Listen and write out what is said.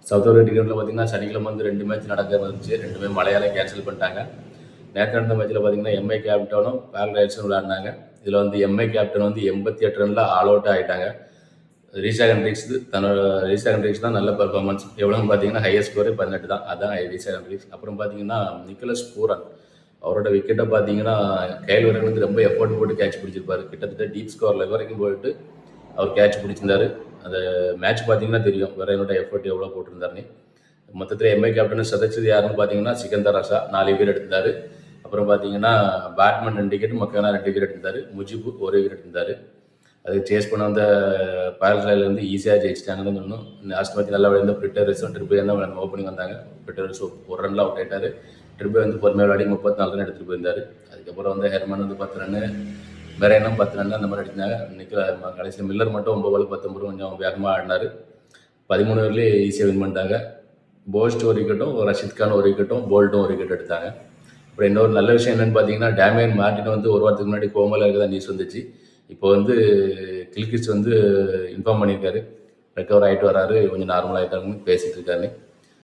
South Africa கிரிக்கெட்டில் பார்த்தீங்கன்னா சனிக்கிழமை வந்து 2 மேட்ச் நடக்க இருந்துச்சு. 2மே மழையால கேன்சல் பண்ணிட்டாங்க. நேற்று நடந்த மேட்ச்சில் பார்த்தீங்கன்னா எம்ஐ கேப்டனும் பேல் ரைட்ஸும் விளையாடினாங்க. இதில் வந்து எம்ஐ கேப்டன் வந்து 88 ரனில் ஆல் அவுட் ஆகிட்டாங்க. ரீஷா ஹெண்ட்ரிக்ஸ் தான் நல்ல பெர்ஃபார்மன்ஸ். எவ்வளோன்னு பார்த்தீங்கன்னா ஹையஸ்ட் ஸ்கோரே 18 தான். அதான் ரீஷா ஹெண்ட்ரிக்ஸ். அப்புறம் பார்த்தீங்கன்னா நிக்கலஸ் பூரன் அவரோட விக்கெட்டை பார்த்தீங்கன்னா கையில் வரவனுக்கு ரொம்ப எஃபோர்ட் போட்டு கேட்ச் பிடிச்சிருப்பாரு. கிட்டத்தட்ட டீப் ஸ்கோர் லெவல் வரைக்கும் போயிட்டு அவர் கேட்ச் பிடிச்சிருந்தாரு. அந்த மேட்ச் பார்த்தீங்கன்னா தெரியும் வேற என்னோட எஃபோர்ட் எவ்வளோ போட்டிருந்தாருன்னு. மொத்தத்தில் எம்ஐ கேப்டன் சதைச்சது யாருன்னு பார்த்தீங்கன்னா சிக்கந்தர் ரஷா 4 விக்கெட் எடுத்திருந்தார். அப்புறம் பார்த்தீங்கன்னா பேட்மேன் 2 விக்கெட், மக்கானா 2 விக்கெட் எடுத்திருந்தார். முஜிபு 1 விக்கெட் எடுத்திருந்தார். அது சேஸ் பண்ண வந்த பாரல்ஸ்ல வந்து ஈஸியாக ஜெயிச்சிட்டாங்கன்னு சொல்லணும். லாஸ்ட் மேட்ச் நல்லா விளையாந்த பிரிட்டர்ஸும் ட்ரிபிள் தான் ஓப்பனிங் வந்தாங்க. பிரிட்டர்ஸ் ஒரு ரனில் அவுட் ஆகிட்டார். ட்ரிபிள் வந்து பொறுமையாக விளையாடி 34 ரன் எடுத்துகிட்டு போயிருந்தார். அதுக்கப்புறம் வந்து ஹெர்மன் வந்து 10 ரன்னு, மெரைனும் 10 ரன் அந்த மாதிரி அடித்தாங்க. இன்னைக்கு கடைசியில் மில்லர் மட்டும் 9 பால் 19 கொஞ்சம் வேகமாக ஆடினார். 13 ஓவர்லேயே ஈஸியாக வின் பண்ணிட்டாங்க. போஸ்ட் 1 விக்கெட்டும், ரஷித் கான் 1 விக்கெட்டும், போல்ட்டும் 1 விக்கெட் எடுத்தாங்க. அப்புறம் இன்னொரு நல்ல விஷயம் என்னென்னு பார்த்தீங்கன்னா டேமியன் மார்டின் வந்து ஒரு வாரத்துக்கு முன்னாடி கோமாவில் இருக்கிறதா நியூஸ் வந்துச்சு. இப்போ வந்து கில்கிரிஸ்ட் வந்து இன்ஃபார்ம் பண்ணியிருக்காரு, ரெக்கவர் ஆகிட்டு வராரு, கொஞ்சம் நார்மலாக ஆகிட்டாருன்னு பேசிகிட்டு இருக்காரு.